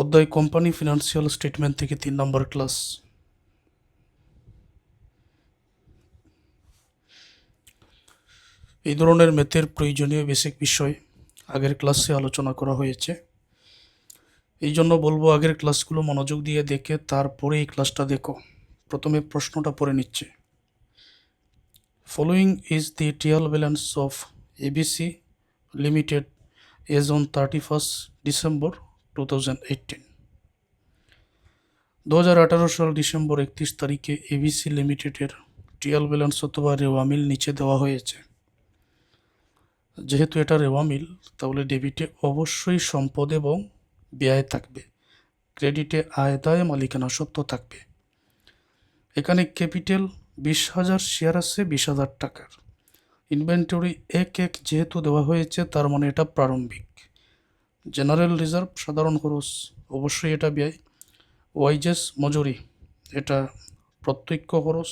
অধ্যায় company financial statement থেকে 3 নম্বর class. এই ধরনের ম্যাথের প্রয়োজনীয় বেসিক বিষয় আগের ক্লাসে আলোচনা করা হয়েছে। এই জন্য বলবো আগের ক্লাসগুলো মনোযোগ দিয়ে দেখে তারপরে এই ক্লাসটা দেখো। প্রথমে প্রশ্নটা পড়ে নিচ্ছে। Following is the trial balance of ABC limited as on 31 December 2018। 2018 সাল ডিসেম্বর 31 তারিখে এবিসি লিমিটেডের ট্রায়াল ব্যালেন্স অথবা রেওয়া মিল নিচে দেওয়া হয়েছে। যেহেতু এটা রেওয়া মিল, তাহলে ডেবিটে অবশ্যই সম্পদ এবং ব্যয় থাকবে, ক্রেডিটে আয় দায় মালিকানা সত্ত্ব থাকবে। এখানে ক্যাপিটাল 20,000 শেয়ার আছে 20,000 টাকার। ইনভেন্টরি এক যেহেতু দেওয়া হয়েছে, তার মানে এটা প্রারম্ভিক। জেনারেল রিজার্ভ সাধারণ খরচ, অবশ্যই এটা ব্যয়। ওয়াইজেস মজুরি, এটা প্রত্যক্ষ খরচ।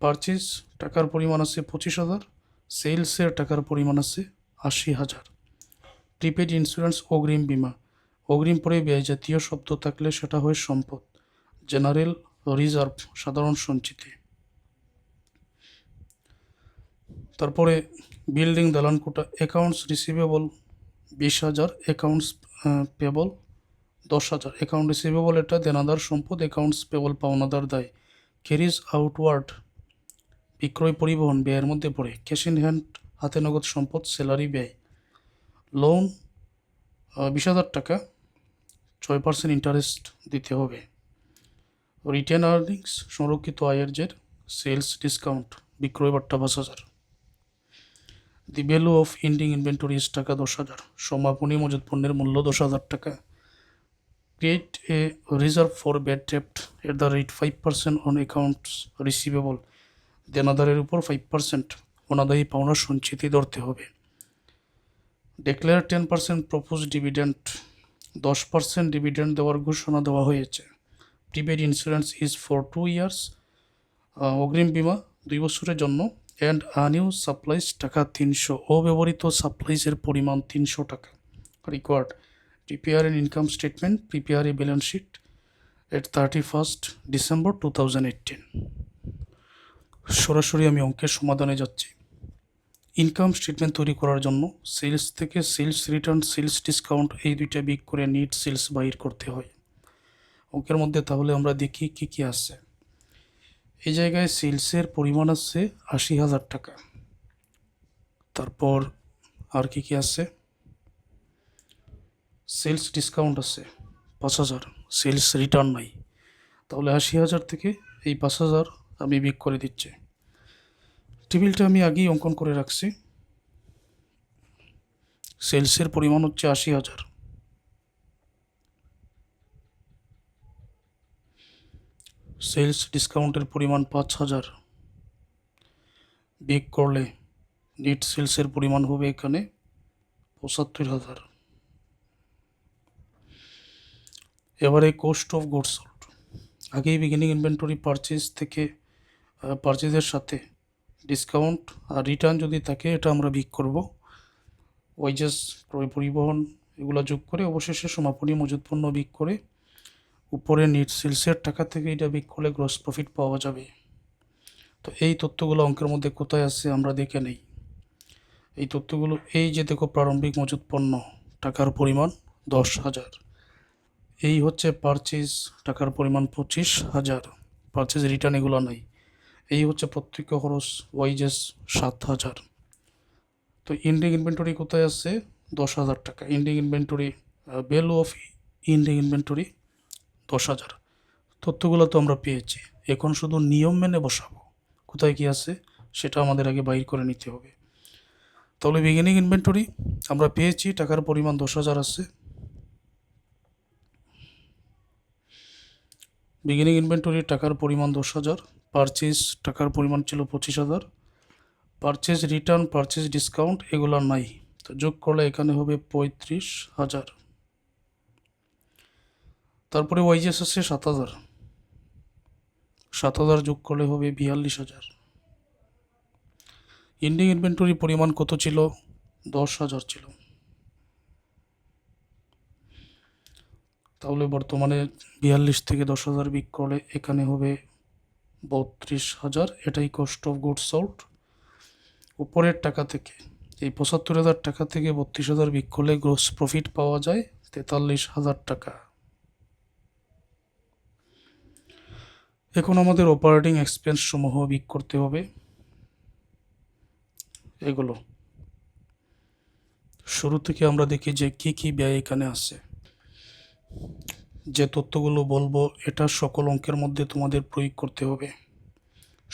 পারচেজ টাকার পরিমাণ আছে 25,000, সেলসের টাকার পরিমাণ আছে 80,000। প্রিপেড ইন্স্যুরেন্স অগ্রিম বিমা, অগ্রিম পরে ব্যয় জাতীয় শব্দ থাকলে সেটা হয় সম্পদ। জেনারেল রিজার্ভ সাধারণ সঞ্চিতি। তারপরে বিল্ডিং দালান কোটা, accounts receivable 20,000, accounts payable 10,000। Account receivable এটা দেনাদার সম্পদ, অ্যাকাউন্টস পেবল পাওনাদার দায়। ক্যারিজ আউটওয়ার্ড বিক্রয় পরিবহন ব্যয়ের মধ্যে পড়ে। ক্যাশ ইন হ্যান্ড হাতে নগদ সম্পদ, স্যালারি ব্যয়। লোন 20,000 টাকা, 6% ইন্টারেস্ট দিতে হবে। রিটেন আর্নিংস সংরক্ষিত আয়ের জের। সেলস ডিসকাউন্ট বিক্রয় বাট্টা 5,000। The value of ending inventory is টাকা 10,000। সমাপনী মজুত পণ্যের মূল্য 10,000 টাকা। Create a reserve for bad ডেপ্ট at the rate 5% on accounts receivable. দেনাদারের উপর 5% অনাদায়ী পাওনার সঞ্চিতি ধরতে হবে। ডিক্লেয়ার 10% প্রপোজ ডিভিডেন্ড, 10% ডিভিডেন্ড দেওয়ার ঘোষণা দেওয়া হয়েছে। Prepaid insurance is for 2 years, অগ্রিম বিমা 2 বছরের জন্য। অ্যান্ড আনইউজ সাপ্লাইজ টাকা 300, অব্যবহৃত সাপ্লাইজের পরিমাণ 300 টাকা। Required prepare an income statement, prepare a balance sheet at 31 December 2018। সরাসরি আমি অঙ্কের সমাধানে যাচ্ছি। ইনকাম স্টেটমেন্ট তৈরি করার জন্য সেলস থেকে সেলস রিটার্ন, সেলস ডিসকাউন্ট এই দুইটা বিগ করে নেট সেলস বাইর করতে হয় অঙ্কের মধ্যে। তাহলে আমরা দেখি কি কি আছে। এই জায়গায় সেলসের পরিমাণ আছে 80,000 টাকা। তারপর আর কি কি আছে? সেলস ডিসকাউন্ট আছে 5,000, সেলস রিটার্ন নাই। তাহলে 80,000 থেকে এই 5,000 আমি বিগ করে দিচ্ছি। টেবিলটা আমি আগেই অঙ্কন করে রাখছি। সেলসের পরিমাণ হচ্ছে 80,000, সেলস ডিসকাউন্টের পরিমাণ 5,000, বিগ করলে নেট সেলসের পরিমাণ হবে এখানে 75,000। এবারে কোস্ট অফ গুডস সোল্ড, আগেই বিগিনিং ইনভেন্টরি পারচেজ থেকে পারচেজের সাথে ডিসকাউন্ট আর রিটার্ন যদি থাকে এটা আমরা বিগ করব। ওয়াইজেস ক্রয় পরিবহন এগুলো যোগ করে অবশেষে সমাপনী মজুত পণ্য বিগ করে উপরে নেট সেলসের টাকা থেকে এটা বিগ করলে গ্রস প্রফিট পাওয়া যাবে। তো এই তথ্যগুলো অঙ্কের মধ্যে কোথায় আছে আমরা দেখে নেই। এই তথ্যগুলো এই যে দেখো, প্রারম্ভিক মজুত পণ্য টাকার পরিমাণ 10,000, এই হচ্ছে পারচেজ টাকার পরিমাণ 25,000, পারচেজ রিটার্ন এগুলো নাই। এই হচ্ছে প্রত্যক্ষ খরচ ওয়াইজেস 7,000। তো এন্ডিং ইনভেন্টরি কোথায় আছে? 10,000 টাকা। Ending inventory value of ending inventory 10,000। তথ্যগুলো তো আমরা পেয়েছি, এখন শুধু নিয়ম মেনে বসাবো। কোথায় কি আছে সেটা আমাদের আগে বাইর করে নিতে হবে। তাহলে বিগিনিং ইনভেন্টরি আমরা পেয়েছি টাকার পরিমাণ 10,000 আছে। বিগিনিং ইনভেন্টরি টাকার পরিমাণ 10,000, পারচেজ টাকার পরিমাণ ছিল 25,000, পারচেজ রিটার্ন, পারচেজ ডিসকাউন্ট এগুলো নাই। তো যোগ করলে এখানে হবে 35,000। তারপরে ওয়াইজেস আছে 7,000, 7,000 যোগ করলে হবে 42,000। এন্ডিং ইনভেন্টরি পরিমাণ কত ছিল? 10,000 ছিল। তাহলে বর্তমানে 42 থেকে 10,000 বিক করলে এখানে হবে 32,000, এটাই কস্ট অফ গুডস সোল্ড। উপরের টাকা থেকে এই 75,000 টাকা থেকে 32,000 বিক করলে গ্রোস প্রফিট পাওয়া যায় 43,000 টাকা। এখন আমাদের অপারেটিং এক্সপেন্স সমূহ বিক করতে হবে। এগুলো শুরু থেকে আমরা দেখি যে কি কি ব্যয় এখানে আছে। যে তথ্যগুলো বলবো এটা সকল অঙ্কের মধ্যে তোমাদের প্রয়োগ করতে হবে।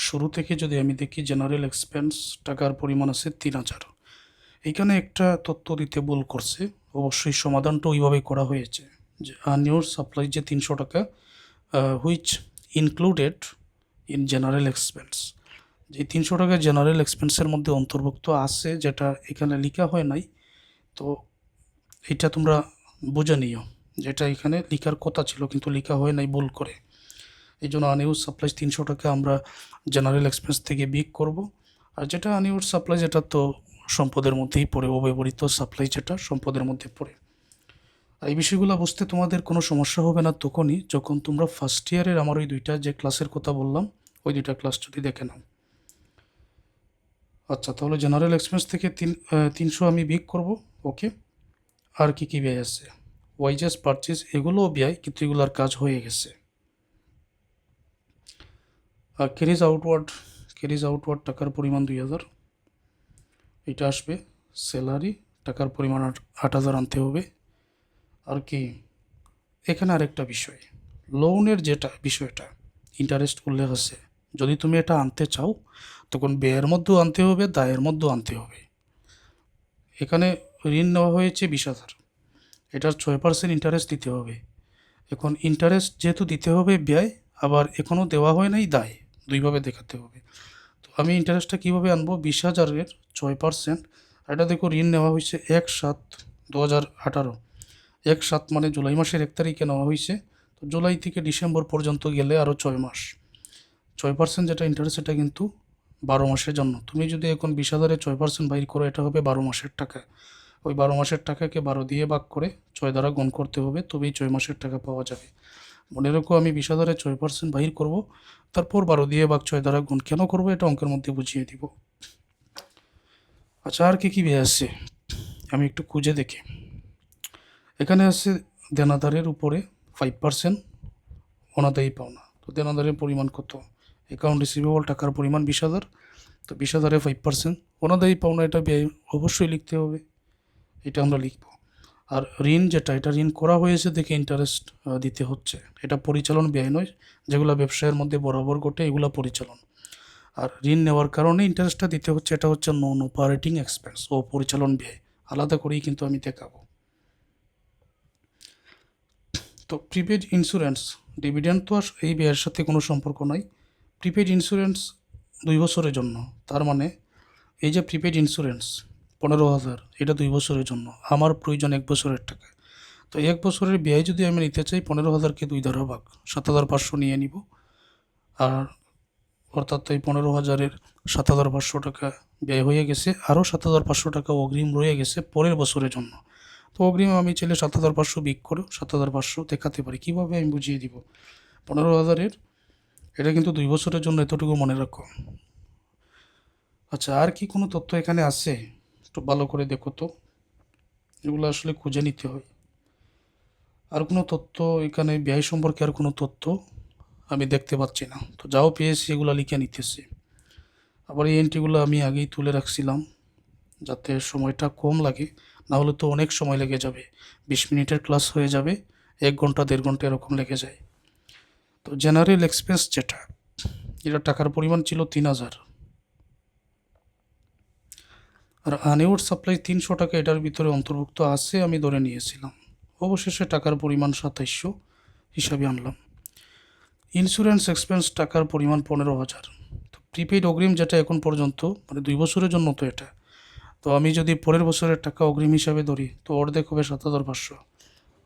শুরু থেকে যদি আমি দেখি জেনারেল এক্সপেন্স টাকার পরিমাণ আছে 3,000। এখানে একটা তথ্য দিতে ভুল করছে, অবশ্যই সমাধানটা ওইভাবেই করা হয়েছে যে আনইউজ সাপ্লাই যে 300 টাকা which included in general expense, যে 300 টাকা জেনারেল এক্সপেন্সের মধ্যে অন্তর্ভুক্ত আছে, যেটা এখানে লেখা হয় নাই। তো এটা তোমরা বুঝে নিও, যেটা এখানে লেখার কথা ছিল কিন্তু লেখা হয় নাই ভুল করে। এই জন্য আনইউজ সাপ্লাই 300 টাকা আমরা জেনারেল এক্সপেন্স থেকে বিক করব। আর যেটা আনইউজ সাপ্লাই যেটা তো সম্পদের মধ্যেই পড়ে, অব্যবহৃত সাপ্লাই যেটা সম্পদের মধ্যে পড়ে। আর এই বিষয়গুলো বুঝতে তোমাদের কোনো সমস্যা হবে না তখনই যখন তোমরা ফার্স্ট ইয়ারের আমার ওই দুইটা যে ক্লাসের কথা বললাম ওই দুইটা ক্লাস যদি দেখে নাও। আচ্ছা, তাহলে জেনারেল এক্সপেন্স থেকে 300 আমি বিক করব। ওকে, আর কি কি ব্যয় আছে? ওয়াইজেস পারচেজ এগুলোও ব্যয়, কিন্তু এগুলোর কাজ হয়ে গেছে। আর ক্যারিজ আউটওয়ার্ড টাকার পরিমাণ 2,000, এটা আসবে। স্যালারি টাকার পরিমাণ 8,000 আনতে হবে। আর কি এখানে আরেকটা বিষয়, লোনের যেটা বিষয়টা ইন্টারেস্ট উল্লেখ আছে, যদি তুমি এটা আনতে চাও তখন ব্যয়ের মধ্যেও আনতে হবে, দায়ের মধ্যেও আনতে হবে। এখানে ঋণ নেওয়া হয়েছে 20,000, এটার 6% ইন্টারেস্ট দিতে হবে। এখন ইন্টারেস্ট যেহেতু দিতে হবে ব্যয়, আবার এখনও দেওয়া হয় নাই দায়, দুইভাবে দেখাতে হবে। তো আমি ইন্টারেস্টটা কীভাবে আনবো? 20,000-এর 6%, এটা দেখো ঋণ নেওয়া হয়েছে 1/7/2018, 1/7 মানে জুলাই মাসের 1 তারিখে নেওয়া হয়েছে। তো জুলাই থেকে ডিসেম্বর পর্যন্ত গেলে আরও 6 মাস। 6% যেটা ইন্টারেস্ট এটা কিন্তু 12 মাসের জন্য। তুমি যদি এখন 20,000-এ 6% বাইর করো, এটা হবে 12 মাসের টাকা। ওই 12 মাসের টাকাকে 12 দিয়ে ভাগ করে 6 দ্বারা গুণ করতে হবে, তবেই 6 মাসের টাকা পাওয়া যাবে। মনে রেখো, আমি 20,000-এ 6% বাহির করব, তারপর 12 দিয়ে ভাগ 6 দ্বারা গুণ কেন করবো এটা অঙ্কের মধ্যে বুঝিয়ে দিব। আচ্ছা, আর কি ব্যয় আছে আমি একটু খুঁজে দেখি। এখানে আছে দেনাদারের উপরে 5% অনাদায়ী পাওনা। তো দেনাদারের পরিমাণ কত? অ্যাকাউন্ট রিসিভেবল টাকার পরিমাণ 20,000, তো 20,000-এ 5% অনাদায়ী পাওনা, এটা ব্যয় অবশ্যই লিখতে হবে, এটা আমরা লিখব। আর ঋণ যেটা, এটা ঋণ করা হয়েছে দেখে ইন্টারেস্ট দিতে হচ্ছে, এটা পরিচালন ব্যয় নয়। যেগুলো ব্যবসায়ের মধ্যে বরাবর ঘটে এগুলো পরিচালন। আর ঋণ নেওয়ার কারণে ইন্টারেস্টটা দিতে হচ্ছে, এটা হচ্ছে নন অপারেটিং এক্সপেন্স ও পরিচালন ব্যয়, আলাদা করেই কিন্তু আমি দেখাবো। তো প্রিপেড ইন্স্যুরেন্স, ডিভিডেন্ড তো আর এই ব্যয়ের সাথে কোনো সম্পর্ক নাই। প্রিপেড ইন্স্যুরেন্স 2 বছরের জন্য, তার মানে এই যে প্রিপেড ইন্স্যুরেন্স 15,000, এটা 2 বছরের জন্য, আমার প্রয়োজন 1 বছরের টাকা। তো 1 বছরের ব্যয় যদি আমি নিতে চাই 15,000-কে 2 দ্বারা ভাগ 7,500 নিয়ে নিব। আর অর্থাৎ এই 15,000-এর 7,500 টাকা ব্যয় হয়ে গেছে, আরও 7,500 টাকা অগ্রিম রয়ে গেছে পরের বছরের জন্য। তো অগ্রিম আমি চাইলে 7,500 বিক করে 7,500 দেখাতে পারি। কীভাবে আমি বুঝিয়ে দিব। 15,000-এর এটা কিন্তু 2 বছরের জন্য, এতটুকু মনে রাখো। আচ্ছা, আর কি কোনো তথ্য এখানে আছে? একটু ভালো করে দেখো তো, এগুলো আসলে খুঁজে নিতে হয়। আর কোনো তথ্য এখানে ব্যয় সম্পর্কে আর কোনো তথ্য আমি দেখতে পাচ্ছি না। তো যাও পেয়েছি এগুলো লিখে নিতেছি। আবার এই এন্ট্রিগুলো আমি আগেই তুলে রাখছিলাম যাতে সময়টা কম লাগে, না হলে তো অনেক সময় লেগে যাবে। 20 মিনিটের ক্লাস হয়ে যাবে, 1 ঘন্টা 1.5 ঘন্টা এরকম লেগে যায়। তো জেনারেল এক্সপেন্স যেটা, এটা টাকার পরিমাণ ছিল 3,000, আর আনইউজ সাপ্লাই 300 টাকা এটার ভিতরে অন্তর্ভুক্ত আছে আমি ধরে নিয়েছিলাম। অবশেষে টাকার পরিমাণ 2700 হিসাবে আনলাম। ইন্স্যুরেন্স এক্সপেন্স টাকার পরিমাণ 15,000। তো প্রিপেইড অগ্রিম যেটা এখন পর্যন্ত, মানে 2 বছরের জন্য তো এটা, তো আমি যদি পরের বছরের টাকা অগ্রিম হিসাবে ধরি তো অর্ধেক হবে 7,500।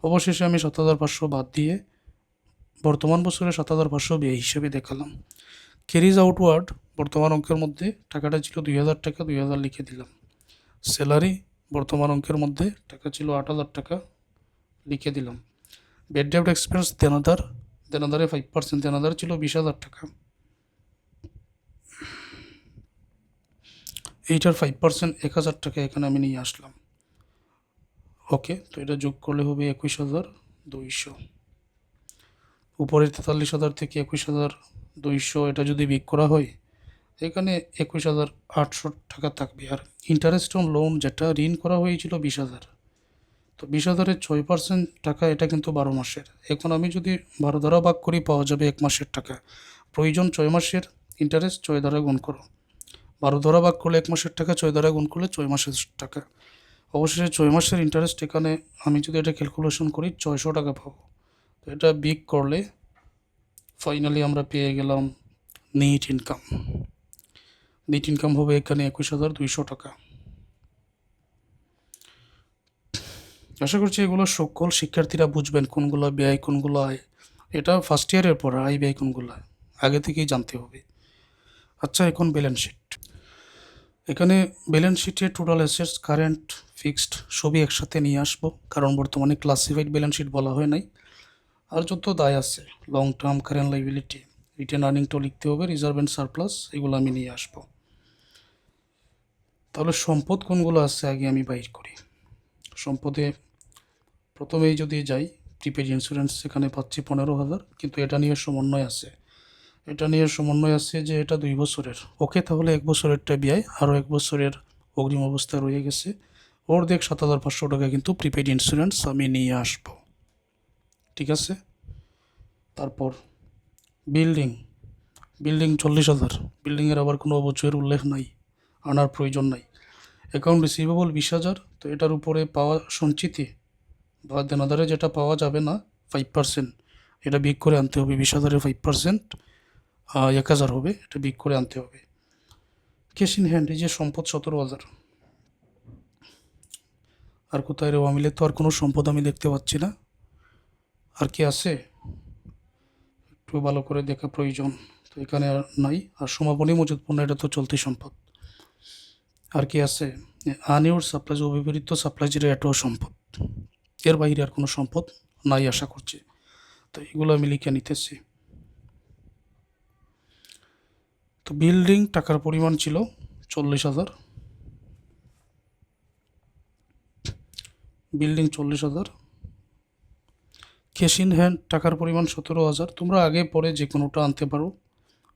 অবশেষে আমি 7,500 বাদ দিয়ে বর্তমান বছরে 7,500 ব্যয় হিসেবে দেখালাম। ক্যারিজ আউটওয়ার্ড বর্তমান অঙ্কের মধ্যে টাকাটা ছিল 2,000 টাকা, 2,000 লিখে দিলাম। স্যালারি বর্তমান অঙ্কের মধ্যে টাকা ছিল 8,000 টাকা, লিখে দিলাম। বেড ডেপ্ট এক্সপেন্স দেনাদারে 5%, দেনাদার ছিল 20,000 টাকা, এইটার 5% 1,000 টাকা এখানে আমি নিয়ে আসলাম। ওকে, তো এটা যোগ করলে হবে 21,200। উপরের 43,000 থেকে 21,200 এটা যদি বিয়োগ করা হয় এখানে 21,800 টাকা থাকবে। আর ইন্টারেস্ট অন লোন যেটা ঋণ করা হয়েছিল 20,000, তো 20,000-এর 6% টাকা, এটা কিন্তু 12 মাসের। এখন আমি যদি 12 দ্বারা ভাগ করি পাওয়া যাবে 1 মাসের টাকা। প্রয়োজন 6 মাসের ইন্টারেস্ট 6 দ্বারা গুণ করো, 12 দ্বারা ভাগ করলে 1 মাসের টাকা, 6 দ্বারা গুণ করলে 6 মাসের টাকা। অবশেষে 6 মাসের ইন্টারেস্ট এখানে আমি যদি এটা ক্যালকুলেশন করি 600 টাকা পাবো। তো এটা বিগ করলে ফাইনালি আমরা পেয়ে গেলাম নেট ইনকাম। নেট ইনকাম হবে এখানে 21,200 টাকা। আশা করছি এগুলো সকল শিক্ষার্থীরা বুঝবেন কোনগুলো ব্যয় কোনগুলো আয়। এটা ফার্স্ট ইয়ারের পর আয় ব্যয় কোনগুলো আগে থেকেই জানতে হবে। আচ্ছা, এখন ব্যালেন্স শিট। এখানে ব্যালেন্স শিটে টোটাল অ্যাসেটস, কারেন্ট, ফিক্সড সবই একসাথে নিয়ে আসবো, কারণ বর্তমানে ক্লাসিফাইড ব্যালেন্স শিট বলা হয় নাই। আর যত দায় আছে long term, current liability, retained আর্নিংটাও লিখতে হবে, রিজার্ভ অ্যান্ড সারপ্লাস, এগুলো আমি নিয়ে আসবো। তাহলে সম্পদ কোনগুলো আছে আগে আমি বাইর করি। সম্পদে প্রথমেই যদি যাই, প্রিপেড ইন্স্যুরেন্স এখানে পাচ্ছি 15,000, কিন্তু এটা নিয়ে সমন্বয় আছে। যে এটা 2 বছরের। ওকে, তাহলে 1 বছরেরটা ব্যয়, আরও 1 বছরের অগ্রিম অবস্থা রয়ে গেছে। অর্ধেক 7,500 টাকা কিন্তু প্রিপেড ইন্স্যুরেন্স আমি নিয়ে আসবো। ঠিক আছে, তারপর বিল্ডিং 40,000। বিল্ডিংয়ের আবার কোনো অবচয়ের উল্লেখ নাই, আনার প্রয়োজন নাই। অ্যাকাউন্ট রিসিভেবল 20,000, তো এটার উপরে পাওয়া সঞ্চিতি বা দেনাদারে যেটা পাওয়া যাবে না 5%, এটা বিগ করে আনতে হবে। 20,000-এর 5% 1,000 হবে, এটা বিগ করে আনতে হবে। ক্যাশ ইন হ্যান্ড, এই যে সম্পদ 17,000। আর কোথায় রে মিলে তো আর কোনো সম্পদ আমি দেখতে পাচ্ছি না। আর কি আছে একটু ভালো করে দেখা প্রয়োজন, তো এখানে আর নাই। আর সমাপনী মজুদ পণ্য, এটা তো চলতি সম্পদ। আর কি আছে, আনইউজড সাপ্লাইজ, অব্যবহৃত সাপ্লাই, যেটা এটাও সম্পদ। এর বাইরে আর কোনো সম্পদ নাই আশা করছি। তো এগুলো আমি লিখে নিতেছি। তো বিল্ডিং টাকার পরিমাণ ছিল 40,000, বিল্ডিং 40,000। ক্যাশ ইন হ্যান্ড টাকার পরিমাণ 17,000। তোমরা আগে পরে যে কোনোটা আনতে পারো,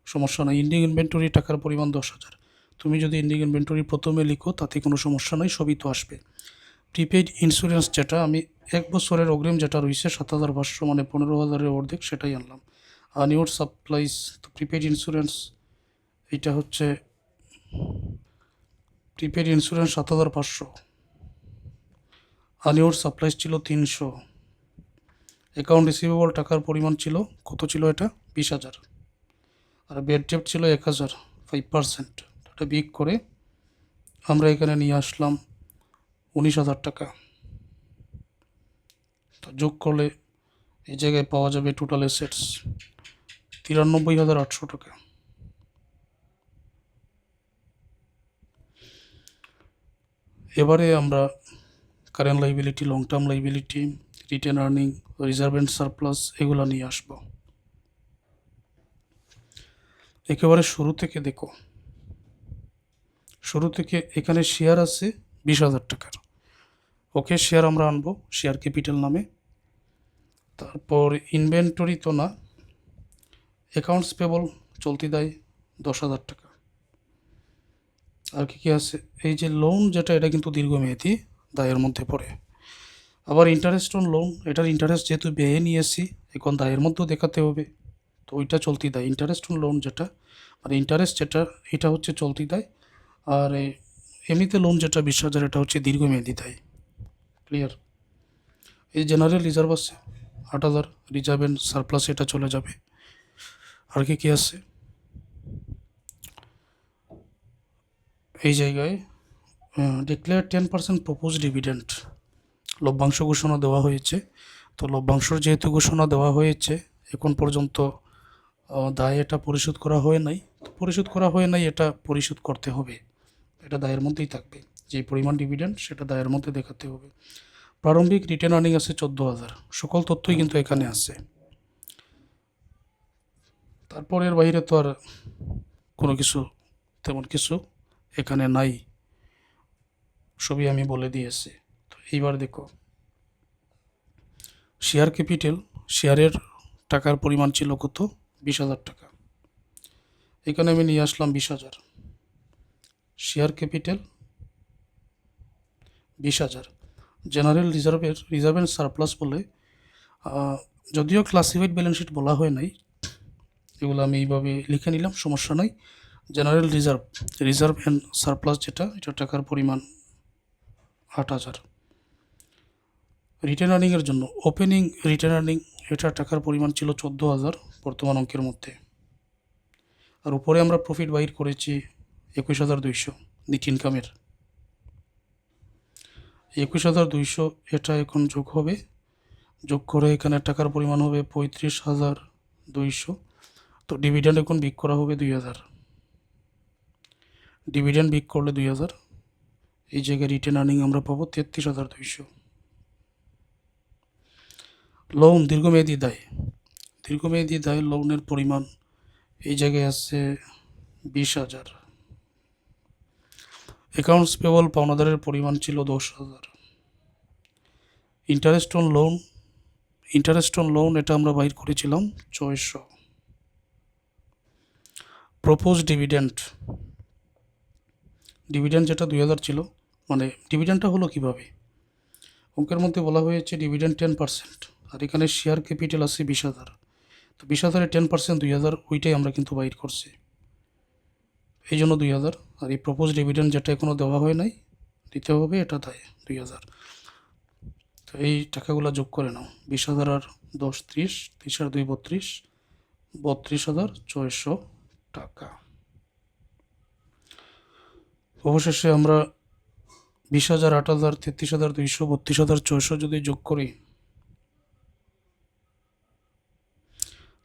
সমস্যা নাই। ইন্ডিং ইনভেন্টরি টাকার পরিমাণ 10,000। তুমি যদি ইন্ডিং ইনভেন্টরি প্রথমে লিখো তাতে কোনো সমস্যা নাই, সবই তো আসবে। প্রিপেইড ইন্স্যুরেন্স যেটা আমি 1 বছরের অগ্রিম যেটা রয়েছে 7,500, মানে 15,000-এর অর্ধেক, সেটাই আনলাম। আনইউজড সাপ্লাইজ, তো প্রিপেইড ইন্স্যুরেন্স এইটা হচ্ছে প্রিপেইড ইন্স্যুরেন্স 7,500, আনইউজড সাপ্লাইজ ছিল 300। অ্যাকাউন্ট রিসিভেবল টাকার পরিমাণ ছিল কত ছিল, এটা 20,000। আর বেড ডেপ্ট ছিল 1,000, 5%। এটা বিগ করে আমরা এখানে নিয়ে আসলাম 19,000 টাকা। তো যোগ করলে এই জায়গায় পাওয়া যাবে টোটাল অ্যাসেটস 93,800 টাকা। এবারে আমরা current liability, long term liability, written earning, reserve and surplus, এগুলো নিয়ে আসবো। একেবারে শুরু থেকে দেখো, শুরু থেকে এখানে শেয়ার আছে 20,000 টাকার। ওকে, শেয়ার আমরা আনবো শেয়ার ক্যাপিটাল নামে। তারপর ইনভেন্টরি তো না, অ্যাকাউন্টস পেবল চলতি দায় 10,000 টাকা। আর কি আছে, এই যে লোন যেটা, এটা কিন্তু দীর্ঘমেয়াদী দায়ের মধ্যে পড়ে। আবার ইন্টারেস্ট অন লোন, এটার ইন্টারেস্ট যেহেতু ব্যয়ে নিয়েছি এখন দায়ের মধ্যেও দেখাতে হবে, তো ওইটা চলতি দায়। ইন্টারেস্ট অন লোন যেটা, মানে ইন্টারেস্ট যেটা, এটা হচ্ছে চলতি দায়। আর এমনিতে লোন যেটা 20,000, এটা হচ্ছে দীর্ঘমেয়াদী দায়। ক্লিয়ার? এই জেনারেল রিজার্ভ আছে 8,000, রিজার্ভ অ্যান্ড সারপ্লাস এটা চলে যাবে। আর কি আছে, এই জায়গায় ডিক্লেয়ার 10% প্রপোজ ডিভিডেন্ড, লভ্যাংশ ঘোষণা দেওয়া হয়েছে। তো লভ্যাংশর যেহেতু ঘোষণা দেওয়া হয়েছে, এখন পর্যন্ত দায় এটা পরিশোধ করা হয় নাই। তো পরিশোধ করা হয় নাই, এটা পরিশোধ করতে হবে, এটা দায়ের মধ্যেই থাকবে। যে পরিমাণ ডিভিডেন্ড সেটা দায়ের মধ্যে দেখাতে হবে। প্রারম্ভিক রিটেন আর্নিং আছে 14,000। সকল তথ্যই কিন্তু এখানে আছে। তারপর এর বাইরে তো আর কোনো কিছু তেমন কিছু এখানে নাই, সবই আমি বলে দিয়েছি। তো এইবার দেখো শেয়ার ক্যাপিটাল, শেয়ারের টাকার পরিমাণ ছিল কত? 20,000 টাকা। এখানে আমি নিয়ে আসলাম 20,000। Share capital 20,000। General reserve and surplus বলে, যদিও ক্লাসিফাইড ব্যালেন্স শিট বলা হয় নাই, এগুলো আমি এইভাবে লিখে নিলাম, সমস্যা নাই। জেনারেল রিজার্ভ অ্যান্ড সারপ্লাস যেটা, এটা টাকার পরিমাণ 8,000। রিটেন আর্নিংয়ের জন্য ওপেনিং রিটেন আর্নিং, এটা টাকার পরিমাণ ছিল 14,000 বর্তমান অঙ্কের মধ্যে। আর উপরে আমরা প্রফিট বাইর করেছি 21,200 নিট ইনকামের। 21,200 এটা এখন যোগ হবে, যোগ করে এখানে টাকার পরিমাণ হবে 35,200। তো ডিভিডেন্ড এখন বিক করা হবে 2,000। ডিভিডেন্ড বিক করলে 2,000, এই জায়গায় রিটেন আর্নিং আমরা পাবো 33,200। লোন দীর্ঘমেয়াদী দায়, দীর্ঘমেয়াদী দায় লোনের পরিমাণ এই জায়গায় আছে 20,000। অ্যাকাউন্টস পেবল পাওনাদারের পরিমাণ ছিল 10,000। ইন্টারেস্ট অন লোন এটা আমরা বাইর করেছিলাম 600। প্রপোজ ডিভিডেন্ড যেটা 2,000 ছিল, মানে ডিভিডেন্ডটা হলো কিভাবে, অঙ্কের মধ্যে বলা হয়েছে ডিভিডেন্ড 10%, আর এখানে শেয়ার ক্যাপিটাল আছে 20,000। তো 20,000-এর 10% 2,000, ওইটাই আমরা কিন্তু বাইর করছি, এই জন্য 2,000। আর এই প্রপোজ ডিভিডেন্ড যেটা এখনও দেওয়া হয় নাই, দিতে হবে, এটা দেয় 2,000। তো এই টাকাগুলো যোগ করে নাও, 20,000 আর 10 30, 30 আর 2 32, 32,600 টাকা। অবশেষে আমরা 20,000, 8,000, 33,200, 32,600 যদি যোগ করি,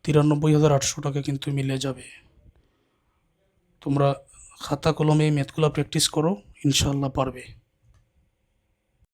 93,800 টাকা কিন্তু মিলে যাবে। তোমরা খাতা কলমে ম্যাথগুলো প্র্যাকটিস করো, ইনশাল্লাহ পারবে।